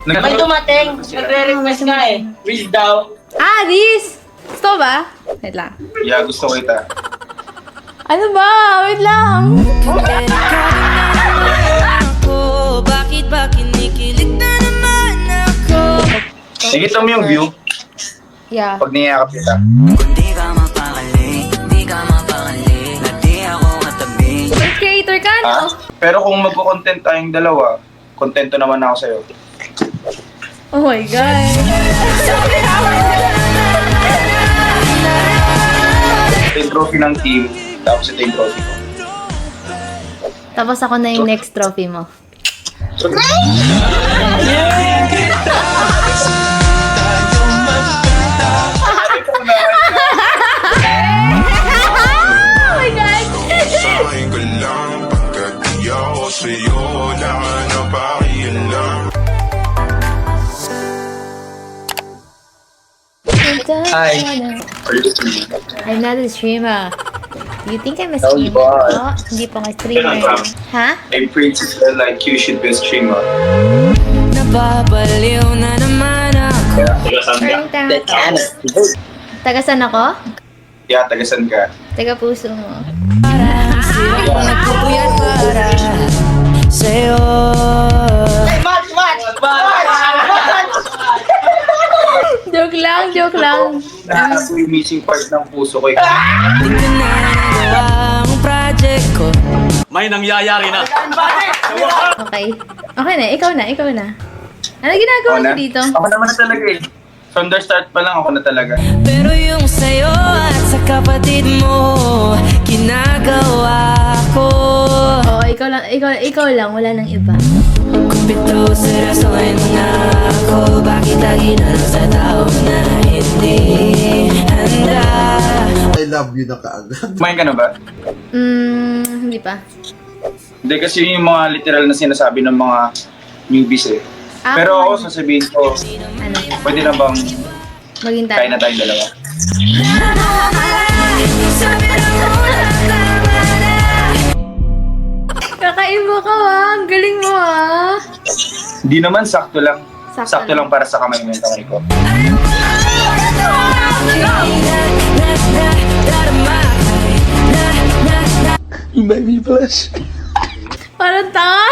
May dumating. Nagre-request nga eh. Wish daw. Ah, this! Gusto ba? Wait lang. Yeah, gusto ko kita. Ano ba? Wait lang. Bakit ba kinikilig na naman ako? Nakita mo yung view Yeah. pag niyakap kita. Kung di ka mapakali, di ka mapakali, na di ako katabi. Content creator ka, no? Ha? Pero kung magko-content tayong dalawa, kontento naman ako sa'yo. Oh my God. Ito yung trophy ng team, tapos ito yung trophy ko. Tapos ako na yung next trophy mo. Oh my God. Sa'kin ka lang, pagkat di ako sa'yo, wala ka na pakialam. Hi. Are you streaming? I'm not a streamer. You think I'm a No, you streamer? are. Oh, hindi pa nga streamer. Ha? I pray to God like you should be a streamer. Napapaliw na naman ako. Parang tanga ka. Taga saan ako? Yeah, tagasan ka. Taga puso mo. Sirang nagpupuyat para sa'yo. Match! Joke lang, joke lang. Nasa yung missing part ng puso ko. Di ko na nagawa ang project ko. May nangyayari na. Okay. Okay na, ikaw na, ikaw na. Ano ginagawa mo dito? Ako naman na talaga eh. From the start pa lang ako na talaga. Pero yung sa'yo at sa kapatid mo, ginagawa ko. Oo, ikaw lang, wala nang iba. Kumpito sa rason na ako, bakit lagi na lang sa tao na hindi handa. I love you na kaagad. Kumain ka na ba? Hindi pa. Hindi kasi yung mga literal na sinasabi ng mga newbies eh. Ah, Pero ako kumain. sasabihin ko, Ano? pwede na bang Maging tayo. kain na tayong dalawa? Sabi lang mo na tama na. Kakain mo ka, Ang galing mo, Hindi naman, sakto lang. Sakto Sakto lang para sa kamay mo yung kamay ko. You make me blush. Parang tanga.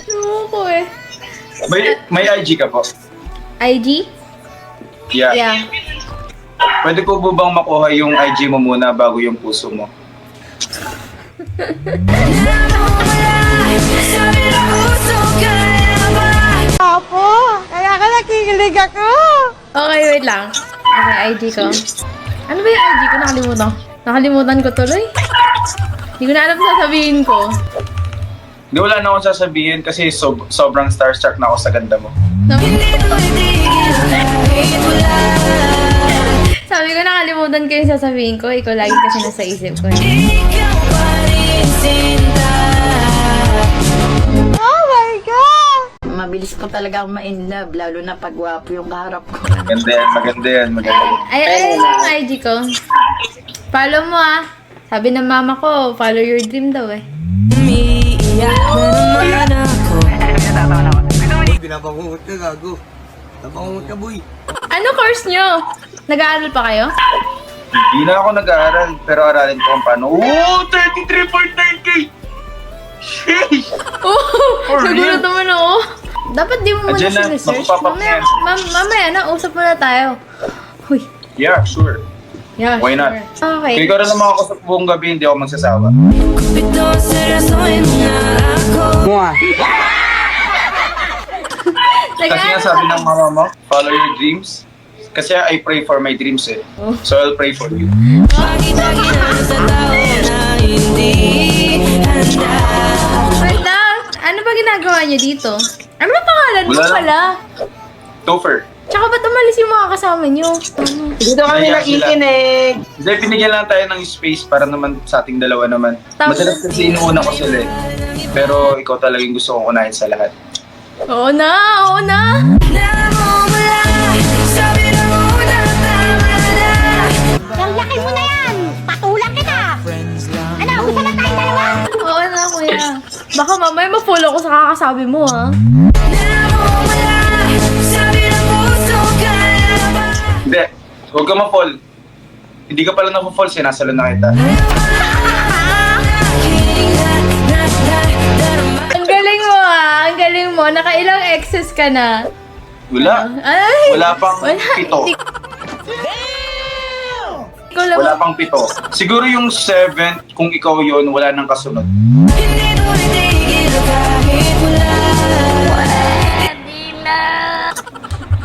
Sumuko eh. May IG ka po? IG? Yeah. Yeah. Pwede ko po bang makuha yung IG mo muna bago yung puso mo? Okay, wait lang. Okay, IG ko. Ano ba yung IG ko? Nakalimutan. Nakalimutan ko tuloy. Hindi ko na alam sasabihin ko. Hindi, wala na akong sasabihin kasi sobrang starstruck na ako sa ganda mo. Sabi ko nakalimutan ko yung sasabihin ko. Ikaw lagi kasi nasa isip ko. Mabilis ko talaga akong ma-inlove, lalo na pag gwapo yung kaharap ko. Maganda yan, maganda yan, maganda yan. Ay, yung IG ko. Follow mo Sabi ng mama ko, follow your dream daw eh. Umiiyak na naman ako. Pinapangungot ka, gago. Napangungot ka, boy. Ano course nyo? Nag-aaral pa kayo? Hindi na ako nag-aaral, pero aralin ko kung paano. Oh, 33.9K! Sheesh! Oh, nagulat naman ako. Dapat di mo muna Adyan na, sinesearch. magpapapak Mamaya, yan. mamaya na, usap muna tayo. Huy. Yeah, sure. Yeah, Why not? sure. Okay. Kung ikaw rin naman ako sa buong gabi, hindi ako magsasawa. Kumpito sa rason na ako. Kasi nga sabi ng mama mo, follow your dreams. Kasi I pray for my dreams eh. So I'll pray for you. Bakit lagi na lang sa tao na hindi handa. Wait lang. Ano ba ginagawa niyo dito? Ano ba pangalan mo Wala lang. pala? Topher. Tsaka ba't umalis yung mga kasama niyo? Dito kami Kaya nakikinig. Hindi, binigyan lang tayo ng space para naman sa ating dalawa naman. Tapos- Madalas kasi inuuna ko sila eh. Pero ikaw talagang gusto kong unahin sa lahat. Oo na, oo na. Namumula, sabi lang mo na tama na. Ang laki mo na yan! Patulang kita! Ano, gusto na tayong dalawa? Oo na, kuya. Baka mamaya ma-follow ko sa kakasabi mo, ha? Hindi. Huwag ka ma-fall. Hindi ka pala na-fall, sinasalon na kita. Ang galing mo, ha? Ang galing mo. Nakailang exes ka na? Wala. Ay! Wala pang Wala. 7. Hindi ko alam. Wala pang 7. Siguro yung 7, kung ikaw yon wala nang kasunod.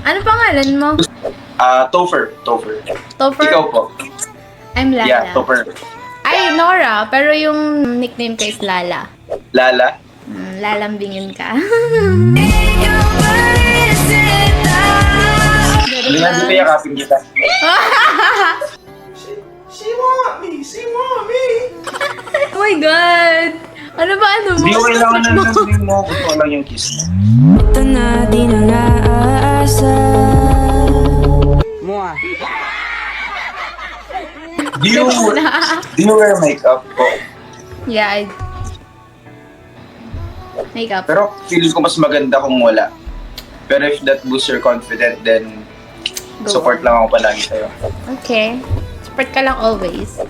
Ano pangalan mo? Topher. Topher? Ikaw po. I'm Lala. Yeah, Topher. Ay, Nora. Pero yung nickname ko is Lala. Lala. Lalambingin ka. Hindi nga dito yakapin kita. Oh my God! Ano ba? Ano mo? Hindi ko kailangan na nandun mo. Gusto ko lang yung kiss mo. Ito na di na naasa. Do you wear makeup po? Yeah, makeup. Pero feeling ko mas maganda kung wala. Pero if that boosts your confidence, then Go support on. lang ako palagi sa'yo. Okay. Support ka lang always.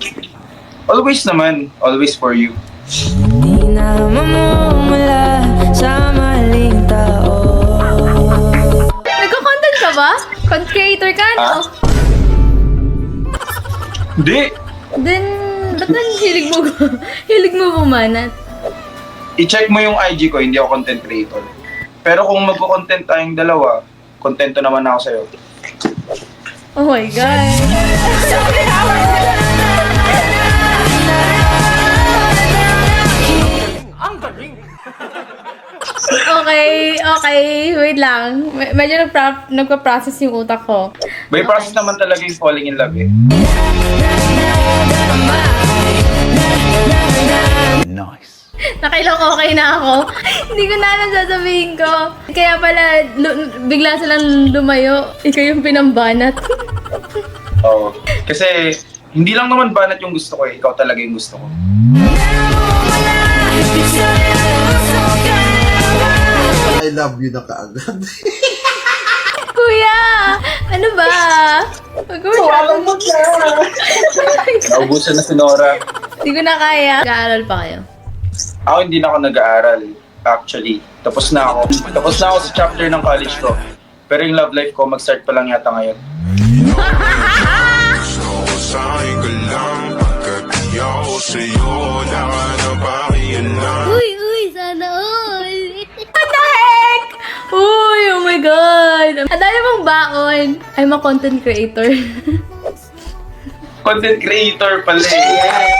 Always naman. Always for you. Di na mamumula sa maling tao. Nagko-content ka ba? Content creator ka, no? Ah? Hindi! Then, ba't hilig mo, hilig mo bumanat? I-check mo yung IG ko, hindi ako content creator. Pero kung magko-content tayong dalawa, kontento naman ako sa'yo. Oh my God. Okay. Wait lang. Medyo nagpa-process yung utak ko. By process naman talaga yung falling in love eh. Nakailang okay na ako. Hindi ko na alam sasabihin ko. Kaya pala, bigla silang lumayo. Ikaw yung pinambanat. Oo. Kasi, hindi lang naman banat yung gusto ko eh. Ikaw talaga yung gusto ko. I love you na kaagad. Kuya! Ano ba? Pag-uusap mo na. Naubusan na si Nora. Hindi ko na kaya. Nag-aaral pa kayo. Ako hindi na ako nag-aaral, actually. Tapos na ako sa chapter ng college ko. Pero yung love life ko, mag-start pa lang yata ngayon. Gusto ko sa'yo ka lang. Pagkat di ako sa'yo, wala ka na pakialam. Uy, sana all. What the heck? Uy, oh my God. Ang dami mong baon. I'm a content creator. Content creator pala eh.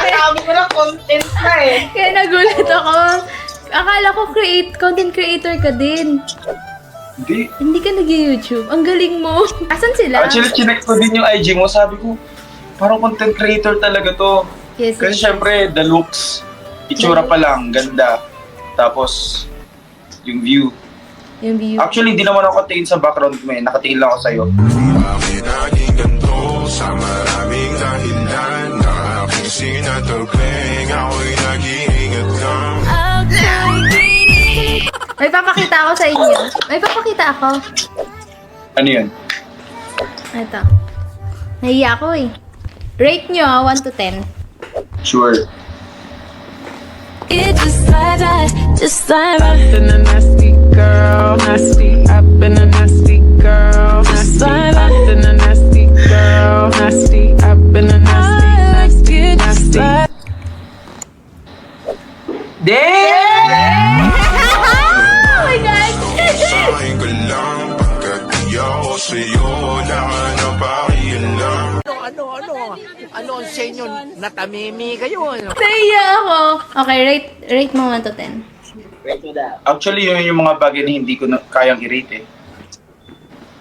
Sabi ko na content na eh. Kaya nagulat ako. Akala ko content creator ka din. Hindi. Hindi ka nag-YouTube. Ang galing mo. Asan sila? Actually, chinek ko din yung IG mo. Sabi ko, parang content creator talaga to. Yes, Kasi yes. syempre, the looks, itsura pa lang, ganda. Tapos, yung view. Yung view. Actually, hindi naman ako tingin sa background mo eh. Nakatingin lang ako sa'yo. Bakit naging ganito sa maraming dahilan na aking sinatagling, ako'y nag-iingat lang. May papakita ako sa inyo. May papakita ako. Ano yun? Ito. Nahiya ako eh. Rate nyo 1 to 10. Sure. It just like that, just like that. Been a nasty girl, nasty. I've been a nasty girl, nasty. I've been a nasty girl, nasty. I've been a nasty, nasty, nasty. Damn! Oh my God! Sa'yo ka lang. Pagkat di ako sa'yo, wala ka na pakialam. Ano ang sa inyo? Natamimi kayo. Nahiya ako. Okay, rate mo 1 to 10. Actually, yun yung mga bagay na hindi ko kayang i-rate eh.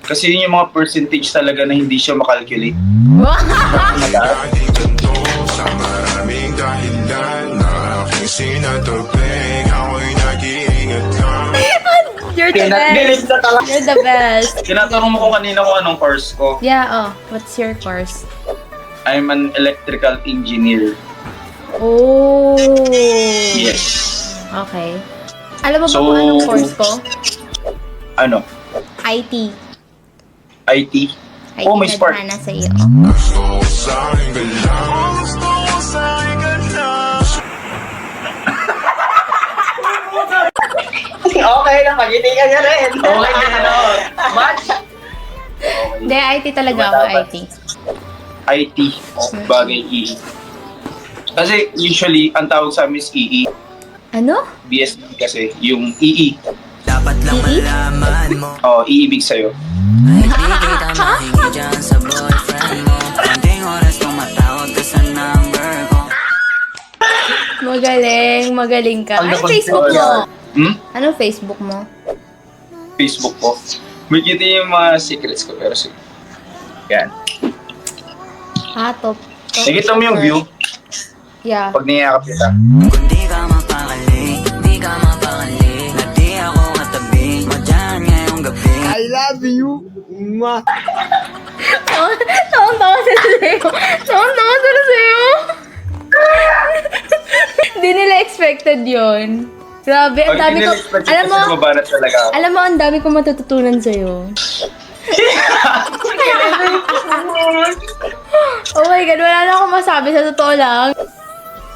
Kasi yun yung mga percentage talaga na hindi siya makalculate. Naging ganito sa maraming dahilan na aking sinatagling, ako'y nag-iingat lang. You're the best. You're the best. Tinatanong mo ko kanina kung anong course ko. Yeah, oh. What's your course? I'm an electrical engineer. Oh. Yes. Okay. Alam mo ba So- kung anong course ko? Ano? IT. IT? IT Oh, may spark. na sa iyo. Gusto ko sa'yo ka lang. Gusto ko sa'yo ka lang. Okay lang, magiti ka niya rin. Okay na ano? Match. Hindi, IT talaga ako, IT. IT. Bagay EE. Kasi usually, ang tawag sa amin is EE. Ano? BSc kasi, yung EE. Dapat lang EE? malaman mo. Oh, iibig sa'yo. Ay di kita mahingi dyan sa boyfriend mo. Konting oras kung matawag ka sa number ko. Magaling, magaling ka. Ang Anong nakon- Facebook mo? Hmm? Anong Facebook mo? Facebook ko. May kita yung mga secrets ko, pero sige. Yan. Ah, top. Nakita mo yung view Yeah. pag niyakap kita. Kung di ka mapakali, di ka mapakali. Na di ako katabi mo dyan ngayong gabi. I love you. Mwah. Tawang-tawa sila sa'yo. Tawang-tawa sila sa'yo. Hindi nila expected yun. Grabe, ang dami ko... Alam mo, Mabanat talaga ako. alam mo, ang dami ko matututunan sa'yo. Oh my God, wala na akong masabi sa totoo lang.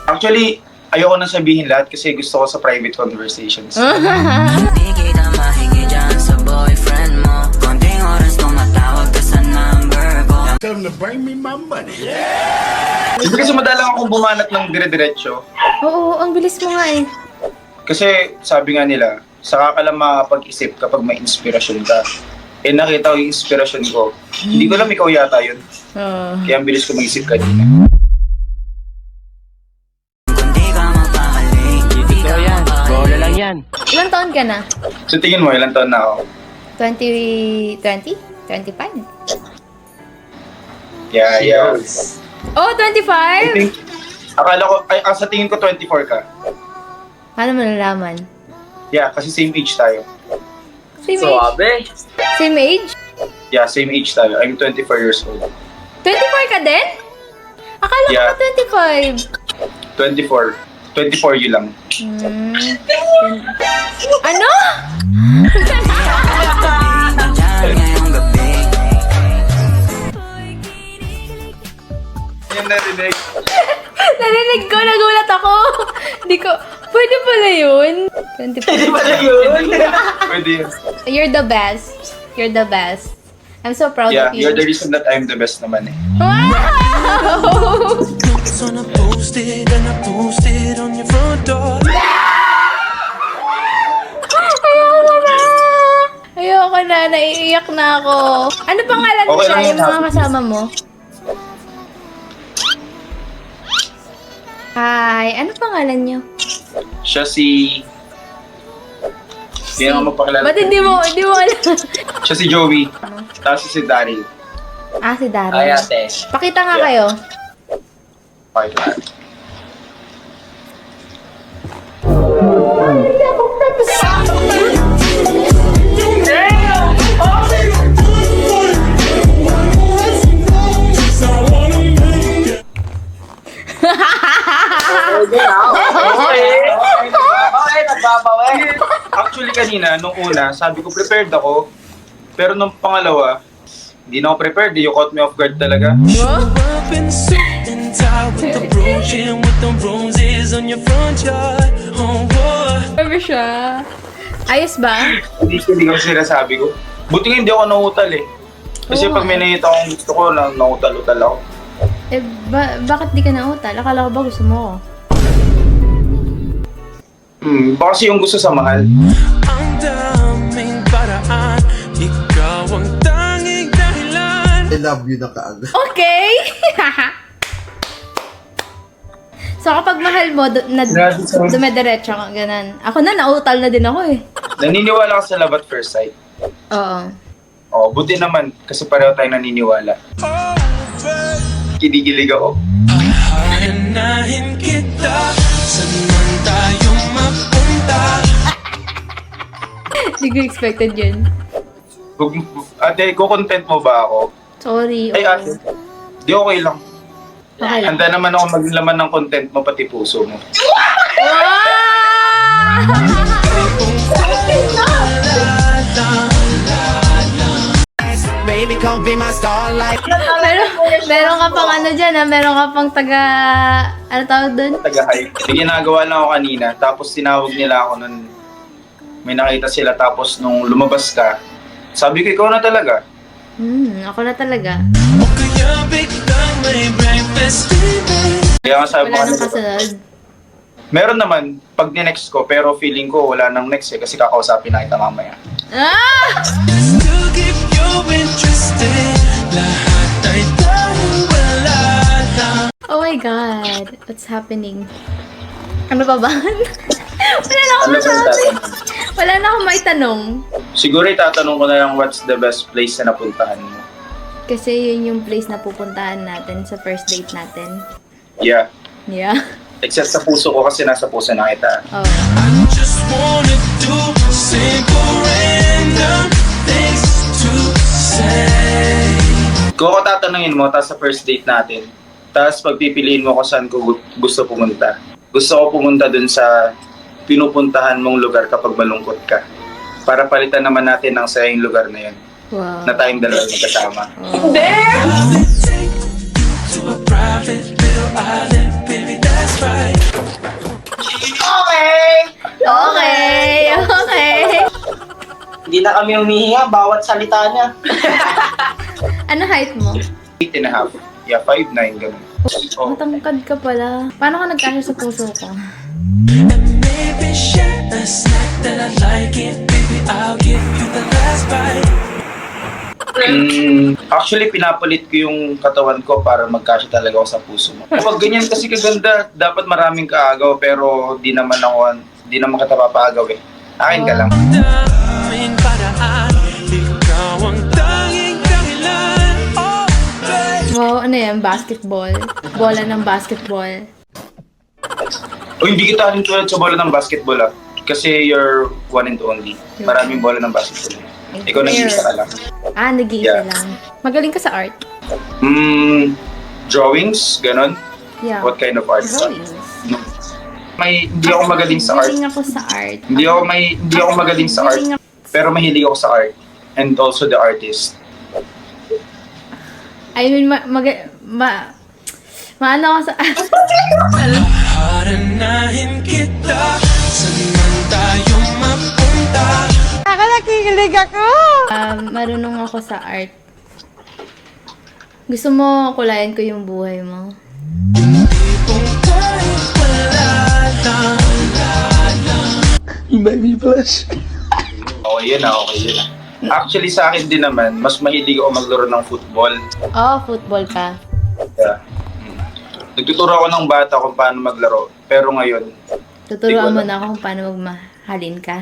Actually, ayoko na sabihin lahat kasi gusto ko sa private conversations. Di kita mahingi dyan sa boyfriend mo. Konting oras kung matawag ka sa number ko. Hindi kasi madalang akong bumanat ng dire-diretso. Oo, ang bilis mo nga eh. Kasi sabi nga nila, saka ka lang makakapag-isip kapag may inspirasyon ka. Eh nakita ko yung inspirasyon ko. Hindi ko alam ikaw yata yun. Kaya ang bilis ko mag-isip kanina. Kung di ka mapakali, di ka mapakali. Bola lang yan. Ilang taon ka na? So tingin mo, ilang taon na ako? 20? 25? Yeah. Oh, I 25? think, akala ko, sa tingin ko 24 ka. Paano mo nalaman? Yeah, kasi same age tayo. Same age? Suwabe. Same age? Yeah, same age tayo. I'm 24 years old. 24 ka din? Akala ko Yeah. pa 25. 24. 24 yun lang. Ano? Dyan ngayong gabi. Yan narinig. Narinig ko, nagulat ako. Hindi ko, pwede pala yun. 25. Pala yun. Pwede yun. You're the best. You're the best. I'm so proud Yeah, of you. you're the reason that I'm the best naman eh. Wow! So I posted and I posted on your front door. Ayoko na! Ayoko na, naiiyak na ako. Ano pangalan mo Okay siya, lang yung yun, mga kasama mo? Hi, ano pangalan niyo? Siya si... Hindi na ako magpakilala. Ba't hindi mo alam? Siya si Joey. Tapos si Daryl. Ah, si Darren. Ay, ate. Pakita nga Yeah. kayo. Okay, lahat. Okay, nagbabawi. Actually kanina, nung una, sabi ko prepared ako. Pero nung pangalawa, hindi na ako prepared. You caught me off guard talaga. Up in suit and tie with the brooch and with the roses on your front yard. Oh, boy. Sabi siya. Ayos ba? Hindi ko sinasabi ko. Buti nga hindi ako nautal eh. Kasi Oo. pag may nakita akong gusto ko, nautal-utal ako. Eh, bakit di ka nautal? Akala ko ba gusto mo ako? Baka kasi yung gusto sa mahal. Ang daming paraan, ikaw ang tanging dahilan. I love you na kaagad. Okay! So, kapag mahal mo, dumediretso ka, ganun. Ako na, nautal na din ako eh. Naniniwala ka sa love at first sight. Oo. Oh, buti naman kasi pareho tayo naniniwala. Kinikilig ako. Hanahin kita, saan man tayo mapunta. Hindi ko expected yun. Ate, kukontent mo ba ako? Sorry. Ay oo. ate, di okay lang. Okay lang. Handa naman ako maglaman ng content mo, pati puso mo. Baby, come be my starlight. Meron ka pang ano dyan, ha? Meron ka pang taga... Ano tawag doon? Taga-hype. May ginagawa lang ako kanina, tapos tinawag nila ako nun. May nakita sila, tapos nung lumabas ka, sabi ko, ikaw na talaga. Ako na talaga. Kaya nga sabi ko Wala nang kanina, kasunod. meron naman, pag ni-next ko, pero feeling ko wala nang next kasi kakausapin na kita mamaya. Ah! Oh my God. What's happening? Ano pa ba? Wala na akong Ano ba yung masabi. tatanong? Wala na akong maitanong. Siguro itatanong ko na lang what's the best place na napuntahan mo. Kasi yun yung place na pupuntahan natin sa first date natin. Yeah. Yeah. Except sa puso ko kasi nasa puso na kita. Oh. Just wanna do simple random things to say. Kung ako tatanungin mo, tapos sa first date natin, tapos pagpipiliin mo kung saan ko gusto pumunta. Gusto ko pumunta dun sa pinupuntahan mong lugar kapag malungkot ka. Para palitan naman natin ng sayang lugar na yun. Wow. Na tayong dalawa magkasama. Okay! Okay! Hindi na kami humihinga, bawat salita niya. Ano height mo? 8.5. Yeah, 5'9", ganun. Oh. Matangkad ka pala. Paano ka nagkasya sa puso ko? Actually, pinapalit ko yung katawan ko para magkasya talaga ako sa puso mo. Kapag ganyan kasi kaganda, dapat maraming kaagaw, pero di naman kita papaagaw eh. Akin ka lang. Wow, ano yan? Basketball? Bola ng basketball. O hindi kita halin tulad sa bola ng basketball ah. Kasi you're one and only. Maraming bola ng basketball. Ikaw nag-iisa ka lang. Ah, nag-iisa Yeah. lang. Magaling ka sa art? Drawings, ganon. Yeah. What kind of art? Drawings. Hindi ako magaling sa art. Magaling ako sa art. Hindi ako magaling sa art. Pero mahilig ako sa art. And also the artist. I mean, maano ako sa... Nakakakilig ako! Marunong ako sa art. Gusto mo kulayan ko yung buhay mo? Okay yun ah, okay yun ah. Actually sa akin din naman, mas mahilig ako maglaro ng football. Oh, football ka. Yeah. Nagtuturo ako ng bata kung paano maglaro. Pero ngayon, Tuturuan Hindi ko mo alam. na ako kung paano magmahalin ka.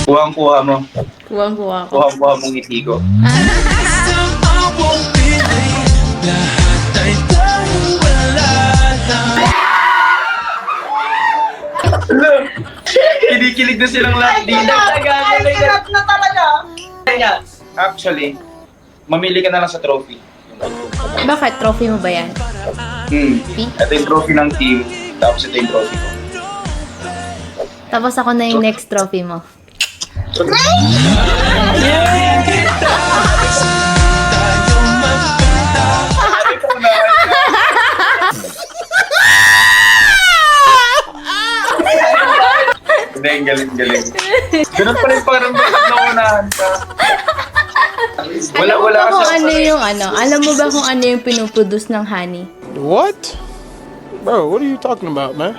kuhang-kuha mo. Kuwang-kuwa ko. Kuhang-kuha mong ngiti ko. Kinikilig na silang lahat dito. Sarap na talaga. Actually, mamili ka na lang sa trophy. Bakit? Trophy mo ba yan? Ito yung trophy ng team, tapos ito yung trophy ko. Tapos ako na yung next trophy mo. Galing, galing. Ganun pa rin parang naunahan ka. Alam mo Wala ba kung kasi- ano yung ano? Alam mo ba kung ano yung pinuproduce ng honey? What? Bro, what are you talking about, man?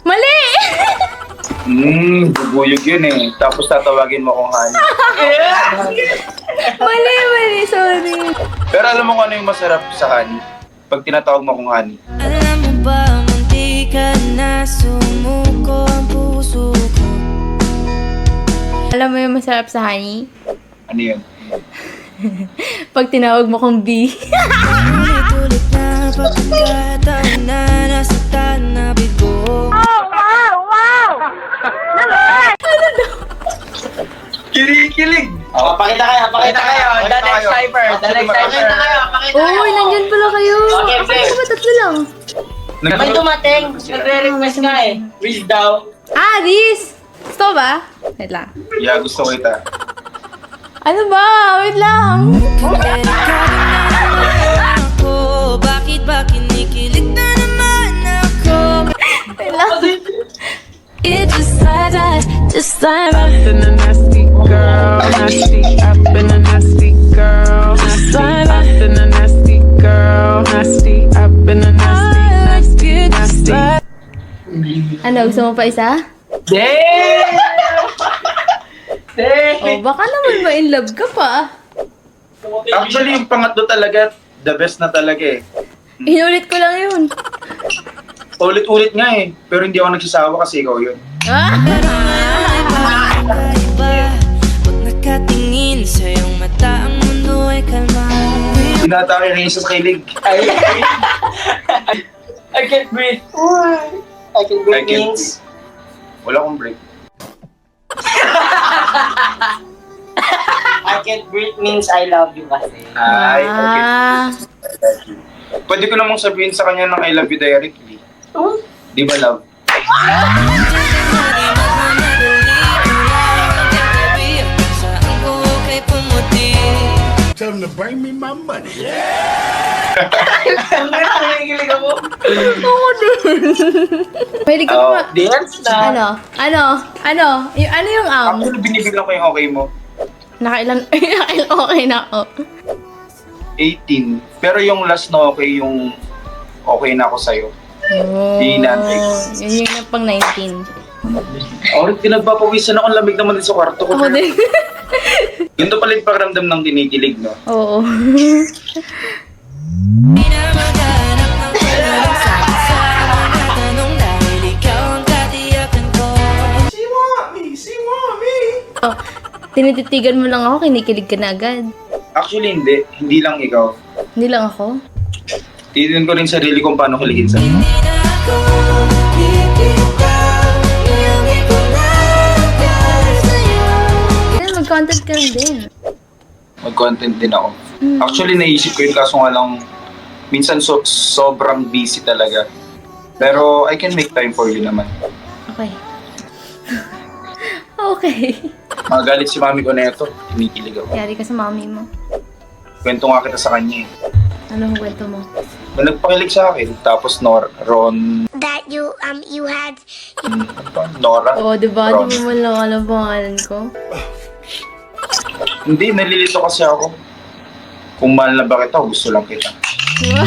Mali! Bubuyog yun eh. Tapos tatawagin mo kung honey. Mali, sorry. Pero alam mo kung ano yung masarap sa honey? Pag tinatawag mo kung honey. Alam mo ba, munti ka na sumuko ang puso ko. Alam mo yung masarap sa honey? Ano yun? Pag tinawag mo kong B. Ulit-ulit na pagkataon na nasaktan na bigo. Kinikilig! Pakita kaya, Uy, nandyan pala kayo. Okay, Ako ba tatlo lang? May dumating. Nagre-request nga eh. Wish daw. Ah, this! Gusto ba? Wait lang. Yeah, gusto ko kita. Ano ba? Wait lang. Bakit ba kinikilig na naman ako? Wait lang. It just like that, just like I've been a nasty girl, nasty. I've been a nasty girl, nasty. I've been a nasty girl, nasty. I've been a nasty, nasty, nasty. Ano, gusto mo pa isa? Damn! Damn! Oh, baka naman ma-in love ka pa. Actually, yung pangatlo talaga, the best na talaga eh. Inulit ko lang yun. Ulit-ulit nga eh. Pero hindi ako nagsasawa kasi ikaw yun. Ah! kakaiba. Huwag nakatingin sa iyong mata, ang mundo ay kalma. Tinatake rin sa kilig. I can't breathe. I can't breathe means... Wala akong break. I can't breathe means I love you kasi. Ay, okay. Ah. Pwede ko namang sabihin sa kanya ng I love you directly. Di ba, love? Tell them to bring me my money. Ang nangigilig ako. Oo din. Pwede ka Oh, pa. Dance na. Ano? Ano yung Actually, binibigyan ko yung okay mo. Nakailan okay na ako. 18. Pero yung last na okay, yung okay na ako sa'yo. Oh, Di natin. yun yung pang 19. Oh, pinagpapawisan ako, lamig naman din sa kwarto ko. Ako din. Ganito pala yung pakiramdam ng dinikilig, no? Oo. Oh, tinititigan mo lang ako, kinikilig ka na agad. Actually, hindi. Hindi lang ikaw. Hindi lang ako. Titignan ko rin sarili kung paano kiligin sa'yo. Kaya mag-content ka rin din. Mag-content din ako. Actually, naisip ko yun kaso nga lang minsan sobrang busy talaga. Pero I can make time for you naman. Okay. Okay. Magalit si mami ko na ito. Kinikilig ako. Yari ka sa mami mo. Kwento nga kita sa kanya eh. Ano ang kwento mo? May nagpakilig sa akin. Tapos Ron... That you had ano ba? Nora? Oo, diba? Ron. Di mo man lang alam pangalan ko. Hindi, nalilito kasi ako. Kung mahal na ba kita, gusto lang kita. Diba?